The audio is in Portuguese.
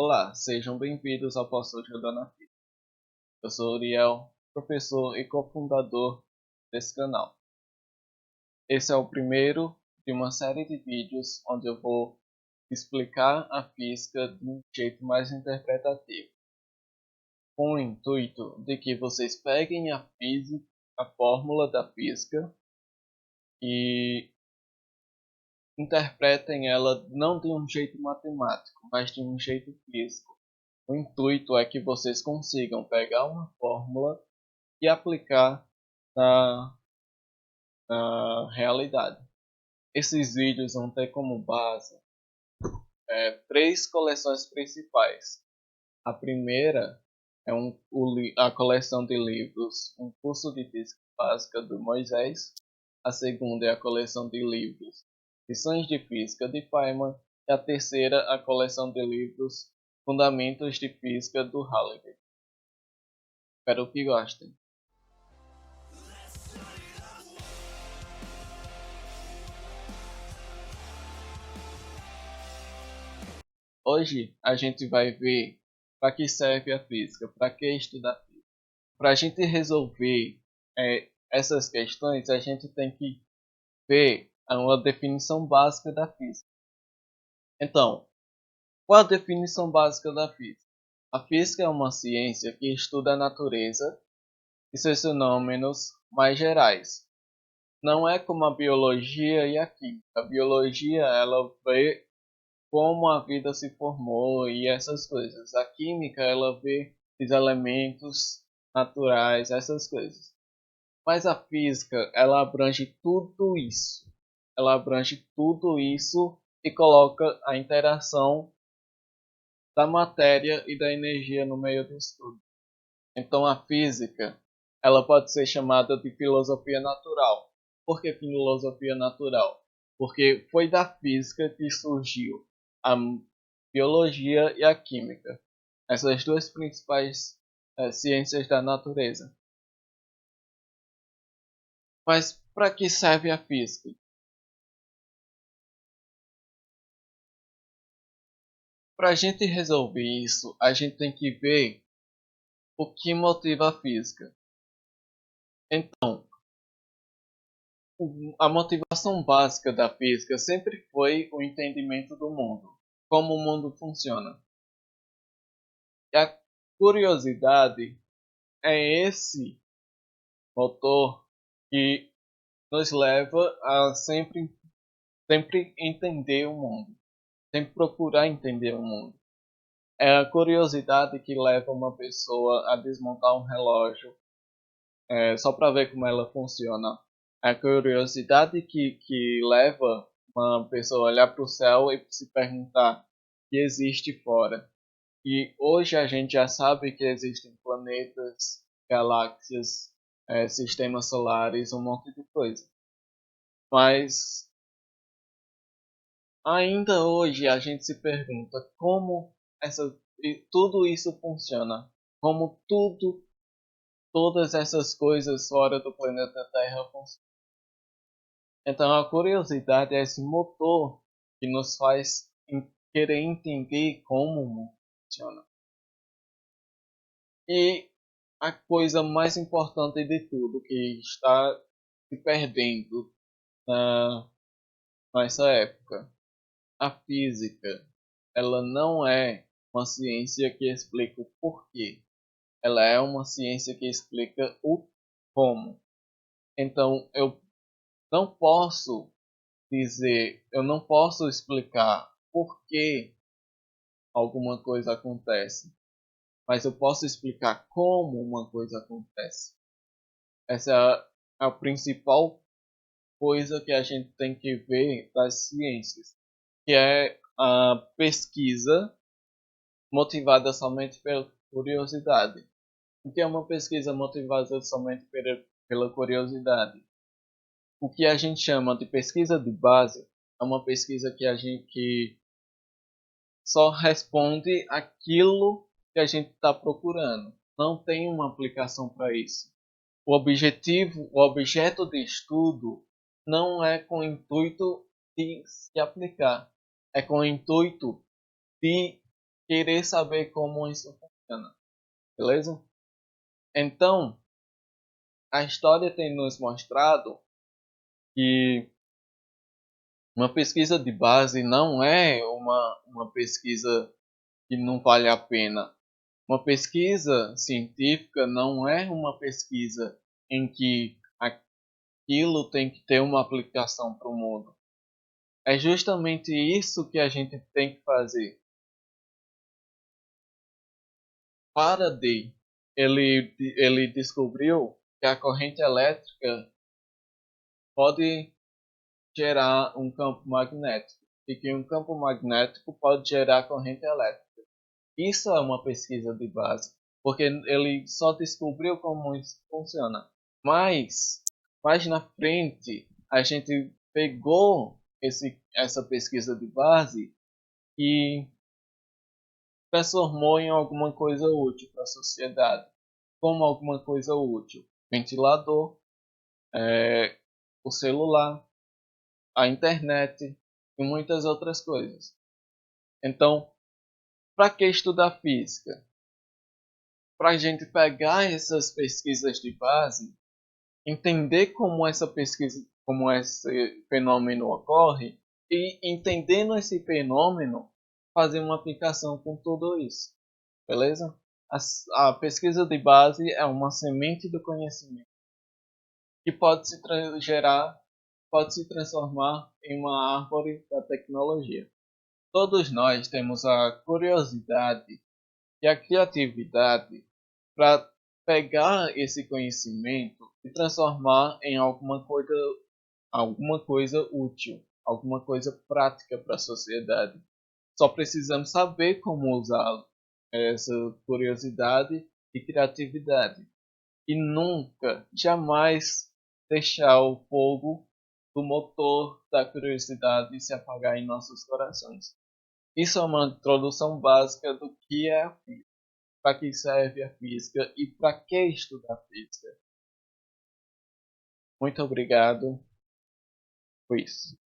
Olá, sejam bem-vindos ao Posso Ajudar na Física. Eu sou Uriel, professor e cofundador desse canal. Esse é o primeiro de uma série de vídeos onde eu vou explicar a física de um jeito mais interpretativo, com o intuito de que vocês peguem a física, a fórmula da física e interpretem ela não de um jeito matemático, mas de um jeito físico. O intuito é que vocês consigam pegar uma fórmula e aplicar na, na realidade. Esses vídeos vão ter como base três coleções principais. A primeira é a coleção de livros Um Curso de Física Básica do Moisés. A segunda é a coleção de livros Lições de Física de Feynman. E a terceira, a coleção de livros Fundamentos de Física do Halliday. Espero que gostem. Hoje a gente vai ver para que serve a física, para que estudar física. Para a gente resolver essas questões, a gente tem que ver uma definição básica da física. Então, qual a definição básica da física? A física é uma ciência que estuda a natureza e seus fenômenos mais gerais. Não é como a biologia e a química. A biologia ela vê como a vida se formou e essas coisas. A química ela vê os elementos naturais, essas coisas. Mas a física ela abrange tudo isso. Ela abrange tudo isso e coloca a interação da matéria e da energia no meio disso tudo. Então a física ela pode ser chamada de filosofia natural. Por que filosofia natural? Porque foi da física que surgiu a biologia e a química. Essas duas principais ciências da natureza. Mas para que serve a física? Para a gente resolver isso, a gente tem que ver o que motiva a física. Então, a motivação básica da física sempre foi o entendimento do mundo, como o mundo funciona. E a curiosidade é esse motor que nos leva a sempre entender o mundo, sempre procurar entender o mundo. É a curiosidade que leva uma pessoa a desmontar um relógio só para ver como ela funciona. É a curiosidade que leva uma pessoa a olhar para o céu e se perguntar o que existe fora. E hoje a gente já sabe que existem planetas, galáxias, sistemas solares, um monte de coisa. Mas ainda hoje a gente se pergunta como tudo isso funciona. Como todas essas coisas fora do planeta Terra funcionam. Então a curiosidade é esse motor que nos faz querer entender como o mundo funciona. E a coisa mais importante de tudo que está se perdendo na nossa época, a física, ela não é uma ciência que explica o porquê, ela é uma ciência que explica o como. Então eu não posso explicar por que alguma coisa acontece, mas eu posso explicar como uma coisa acontece. Essa é a principal coisa que a gente tem que ver das ciências, que é a pesquisa motivada somente pela curiosidade. O que é uma pesquisa motivada somente pela curiosidade? O que a gente chama de pesquisa de base é uma pesquisa que só responde aquilo que a gente está procurando. Não tem uma aplicação para isso. O objeto de estudo não é com o intuito de se aplicar, é com o intuito de querer saber como isso funciona, beleza? Então, a história tem nos mostrado que uma pesquisa de base não é uma pesquisa que não vale a pena. Uma pesquisa científica não é uma pesquisa em que aquilo tem que ter uma aplicação para o mundo. É justamente isso que a gente tem que fazer. Faraday, ele descobriu que a corrente elétrica pode gerar um campo magnético e que um campo magnético pode gerar corrente elétrica. Isso é uma pesquisa de base, porque ele só descobriu como isso funciona. Mas, mais na frente, a gente pegou essa pesquisa de base e transformou em alguma coisa útil para a sociedade. Como alguma coisa útil? Ventilador, o celular, a internet e muitas outras coisas. Então, para que estudar física? Para a gente pegar essas pesquisas de base, entender como esse fenômeno ocorre e entendendo esse fenômeno, fazer uma aplicação com tudo isso, beleza? A pesquisa de base é uma semente do conhecimento que pode se transformar em uma árvore da tecnologia. Todos nós temos a curiosidade e a criatividade para pegar esse conhecimento e transformar em alguma coisa útil, alguma coisa prática para a sociedade. Só precisamos saber como usá-lo, essa curiosidade e criatividade. E nunca, jamais deixar o fogo do motor da curiosidade se apagar em nossos corações. Isso é uma introdução básica do que é a física, para que serve a física e para que estudar física. Muito obrigado. Foi isso.